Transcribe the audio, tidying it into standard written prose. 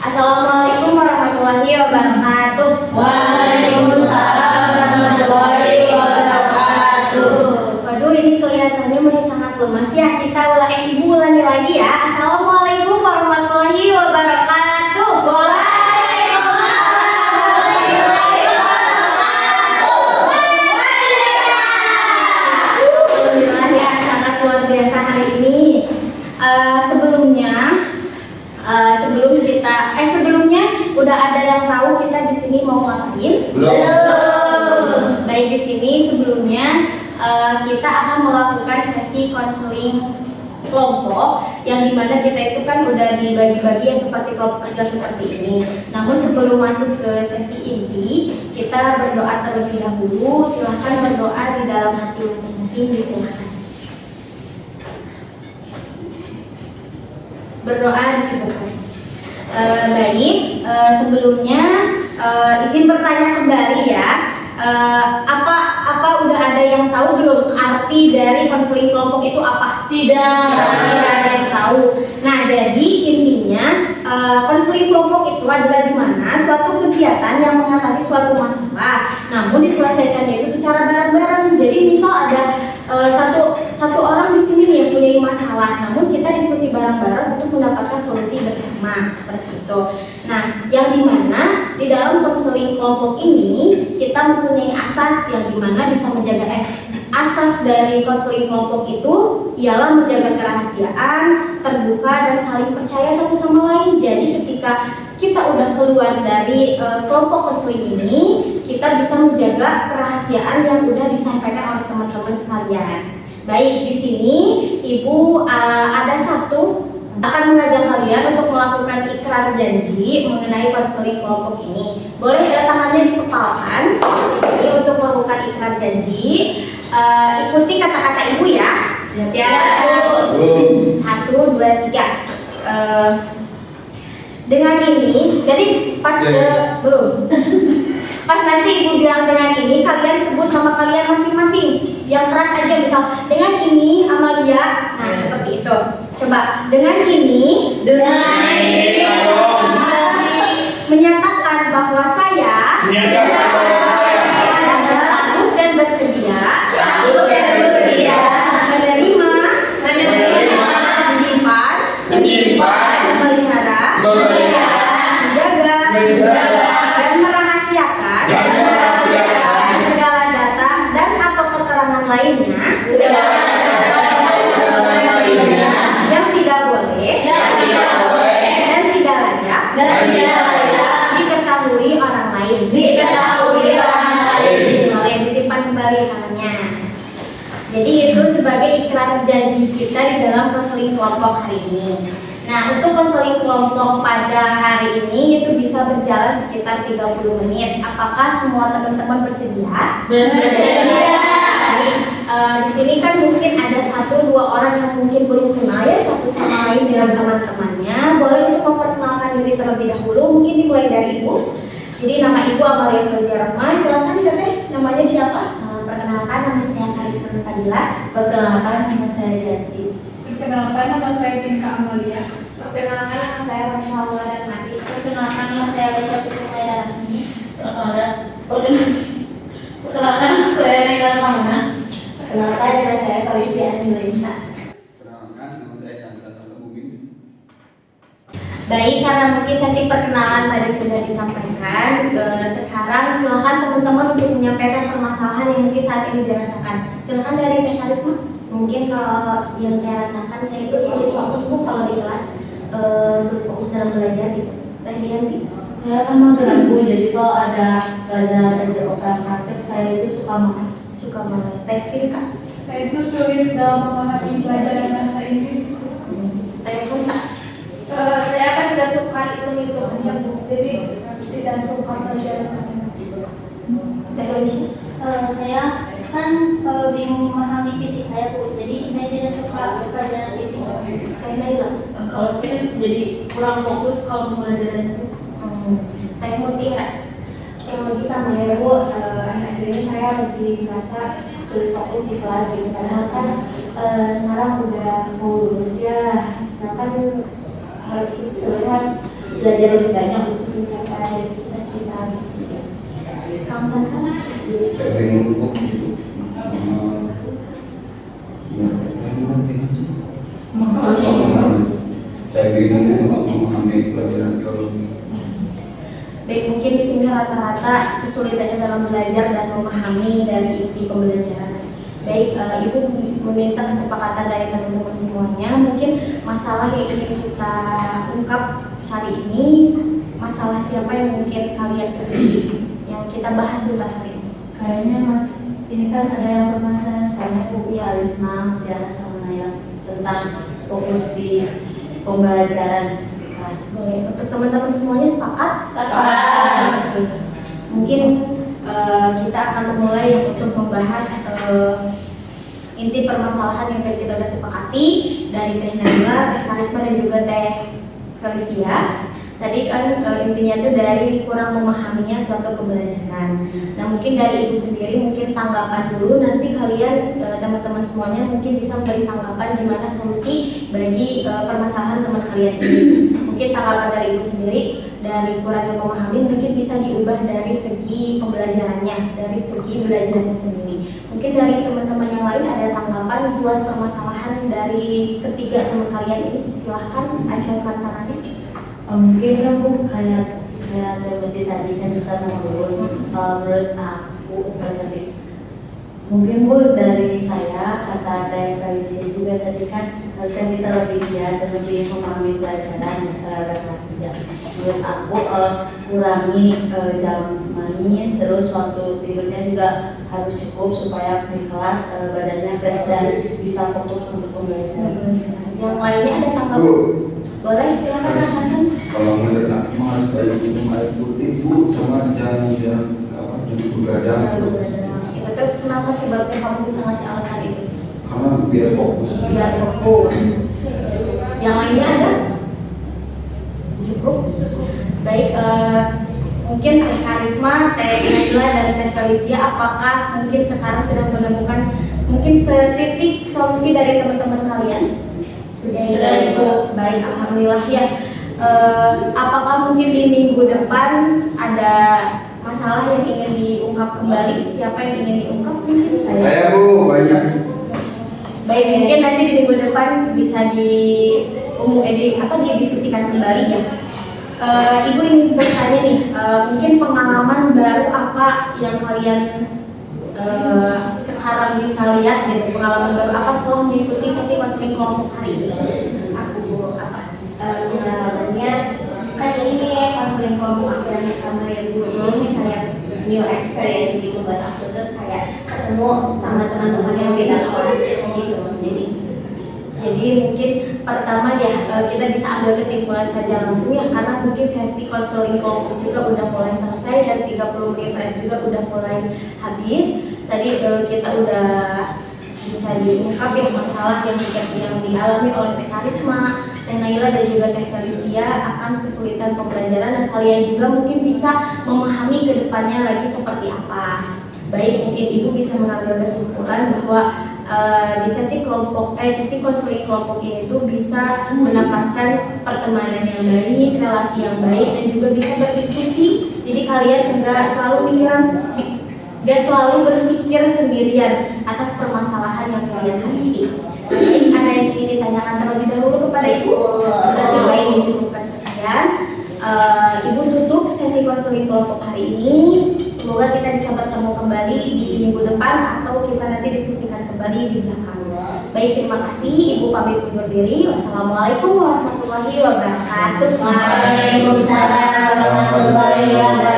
Assalamualaikum warahmatullahi wabarakatuh. Waalaikumsalam warahmatullahi wabarakatuh. Waduh, ini kelihatannya masih sangat lemas ya. Kita ibu ulangi lagi ya. Assalamualaikum warahmatullahi wabarakatuh. Alhamdulillah ya, sangat luar biasa hari ini. Sebelumnya udah ada yang tahu kita di sini mau ngapain? Belum. Baik, di sini sebelumnya kita akan melakukan sesi konseling kelompok yang dimana kita itu kan udah dibagi-bagi ya seperti kelompok kerja seperti ini. Namun sebelum masuk ke sesi inti, kita berdoa terlebih dahulu. Silahkan berdoa di dalam hati masing-masing, disilahkan. Berdoa dicukupkan. Baik, sebelumnya izin bertanya kembali ya. Apa udah ada yang tahu belum arti dari konseling kelompok itu apa? Tidak ada yang tahu. Nah, jadi intinya konseling kelompok itu adalah di mana suatu kegiatan yang mengatasi suatu masalah, namun diselesaikannya itu secara bareng-bareng. Jadi misal ada satu orang di sini nih yang punya masalah, namun kita diskusi bareng-bareng untuk mendapatkan solusi bersama seperti itu. Nah, yang dimana di dalam konseling kelompok ini kita mempunyai asas yang dimana bisa menjaga asas dari konseling kelompok itu ialah menjaga kerahasiaan, terbuka dan saling percaya satu sama lain. Jadi ketika kita udah keluar dari kelompok konseling ini, kita bisa menjaga kerahasiaan yang udah disampaikan oleh teman-teman sekalian. Baik, di sini Ibu ada akan mengajak kalian untuk melakukan ikrar janji mengenai konseling kelompok ini. Boleh tangannya dikepalkan seperti ini untuk melakukan ikrar janji. Ikuti kata-kata Ibu ya. Siap. 1, 2, 3. Dengan ini, jadi belum. Pas nanti Ibu bilang dengan ini, kalian sebut nama kalian masing-masing. Yang keras aja, misal dengan ini Amalia. Nah, seperti itu. Coba dengan ini menyatakan bahwa saya sanggup dan bersedia menerima, menyimpan, memelihara, menjaga dan merahasiakan segala data dan atau keterangan lainnya yang tidak boleh dan tidak layak diketahui orang lain. Boleh disimpan kembali tangannya. Jadi itu sebagai ikrar janji kita di dalam konseling kelompok hari ini. Nah, untuk konseling kelompok pada hari ini itu bisa berjalan sekitar 30 menit. Apakah semua teman-teman bersedia? Bersedia. Di sini kan mungkin ada 1-2 orang yang mungkin belum kenal ya satu sama lain dengan teman-temannya. Boleh untuk memperkenalkan diri terlebih dahulu. Mungkin dimulai dari Ibu. Jadi nama Ibu Amalia Fauzia Rahma. Silakan Teteh, namanya siapa? Perkenalkan, nama saya Karisma Fadila. Perkenalkan, nama saya Jati. Perkenalkan, nama saya Tinka Amalia. Perkenalkan, nama saya Rafa Wulan Mati. Perkenalkan, nama saya Reza Putra Darani. Perkenalkan, nama saya Naila Kamuna. Perkenalkan, nama saya Felicia Angelista. Perkenalkan, nama saya Sansan Bumi. Baik, karena mungkin sesi perkenalan tadi sudah disampaikan, sekarang silakan teman-teman untuk menyampaikan permasalahan yang mungkin saat ini dirasakan. Silakan dari Teh Karisma. Mungkin kalau yang saya rasakan, saya itu sulit fokus kalau di kelas, sulit fokus dalam belajar gitu. Teh Dianti. Saya kan mau terganggu, jadi kalau ada pelajaran SJOK praktek, saya itu suka malas. Teh Firka. Saya itu sulit dalam memahami pelajaran bahasa Inggris. Teh Musa. Saya kan tidak suka hitung-hitungannya, Bu. Jadi tidak suka pelajaran matematika. Teh Lucia. Saya kan bingung memahami fisika ya Bu, jadi saya tidak suka pelajaran fisika. Teh Naila. Kalau saya jadi kurang fokus kalau pelajaran itu. Teh Mutiara. Yang lebih sama ya Bu, akhir-akhir ini saya lebih merasa sulit fokus di kelas gitu. Padahal kan sekarang udah mau lulus ya. Nah kan sebenarnya harus belajar lebih banyak untuk mencapai cita-cita. Kamu sana. Saya bingung kok gitu. Saya bingung untuk memahami pelajaran biologi. Baik, mungkin di sini rata-rata kesulitannya dalam belajar dan memahami dari inti pembelajaran. Baik, Ibu meminta kesepakatan dari teman-teman semuanya. Mungkin masalah yang ingin kita ungkap hari ini, masalah siapa yang mungkin kalian sendiri yang kita bahas tuntas hari ini. Kayaknya Mas, ini kan ada yang permasalahan saya Bu Arisma, Tiara sama Naya tentang fokus di pembelajaran di kelas. Boleh, untuk teman-teman semuanya sepakat? Sepakat. Mungkin kita akan memulai untuk membahas inti permasalahan yang tadi kita sudah sepakati dari Teh Nabila, Teh Karisma dan juga Teh Felicia. Tadi kan intinya itu dari kurang memahaminya suatu pembelajaran. Nah mungkin dari Ibu sendiri mungkin tanggapan dulu, nanti kalian teman-teman semuanya mungkin bisa memberi tanggapan gimana solusi bagi permasalahan teman kalian ini. Mungkin tanggapan dari Ibu sendiri dari kurangnya memahami mungkin bisa diubah dari segi pembelajarannya, dari segi belajarnya sendiri. Mungkin dari teman-teman yang lain ada tanggapan buat permasalahan dari ketiga teman kalian ini, silahkan ajukan tangannya. Mungkin kan Bu kayak seperti tadi kan kita mau lulus, menurut aku tadi mungkin Bu dari saya kata Teh Felicia juga tadi kan harusnya kita lebih giat dan lebih memahami pelajaran terhadap kelas 3. Menurut aku kurangi jam main, terus waktu tidurnya juga harus cukup supaya di kelas badannya fresh dan bisa fokus untuk pembelajaran. Yang lainnya ada tanggapan? Boleh, silakan Kak Hasan. Kalau menurut aku harus banyak minum air putih Bu, sama jangan begadang. Itu tuh kenapa sebabnya kamu bisa ngasih alasan itu? Karena biar fokus. Biar fokus. Yang lainnya ada? Cukup. Baik, mungkin Teh Karisma, Teh Nabila dan Teh Felicia, apakah mungkin sekarang sudah menemukan mungkin setitik solusi dari teman-teman kalian? Sudah Ibu. Baik, alhamdulillah ya. Apakah mungkin di minggu depan ada masalah yang ingin diungkap kembali? Siapa yang ingin diungkap? Mungkin Saya Bu, banyak. Baik, mungkin nanti di minggu depan bisa didiskusikan kembali ya. Ibu ingin bertanya nih, mungkin pengalaman baru apa yang kalian sekarang bisa lihat gitu, pengalaman baru apa setelah mengikuti sesi konseling kelompok hari ini? Aku apa? Pengalamannya kan ini konseling kelompok aku yang pertama ya Bu, ini kayak new experience gitu buat aku, terus kayak ketemu sama teman-teman yang beda kelas gitu. Jadi mungkin pertama ya kita bisa ambil kesimpulan saja langsung ya, karena mungkin sesi konseling kelompok juga udah mulai selesai dan 30 menit terakhir juga udah mulai habis. Tadi kita udah bisa diungkap ya masalah yang dialami oleh Teh Karisma, Teh Naila dan juga Teh Felicia akan kesulitan pembelajaran, dan kalian juga mungkin bisa memahami ke depannya lagi seperti apa. Baik, mungkin Ibu bisa mengambil kesimpulan bahwa di sesi konseling kelompok ini tuh bisa mendapatkan pertemanan yang baik, relasi yang baik, dan juga bisa berdiskusi. Jadi kalian nggak selalu berpikir sendirian atas permasalahan yang kalian hadapi. Baik, ada yang ingin ditanyakan terlebih dahulu kepada Ibu? Sudah coba ini cukupkan sekian. Ibu tutup sesi konseling kelompok hari ini. Semoga kita bisa bertemu kembali di minggu depan atau kita nanti diskusikan kembali di belakang. Baik, terima kasih. Ibu pamit undur diri. Wassalamualaikum warahmatullahi wabarakatuh. Waalaikumsalam warahmatullahi wabarakatuh.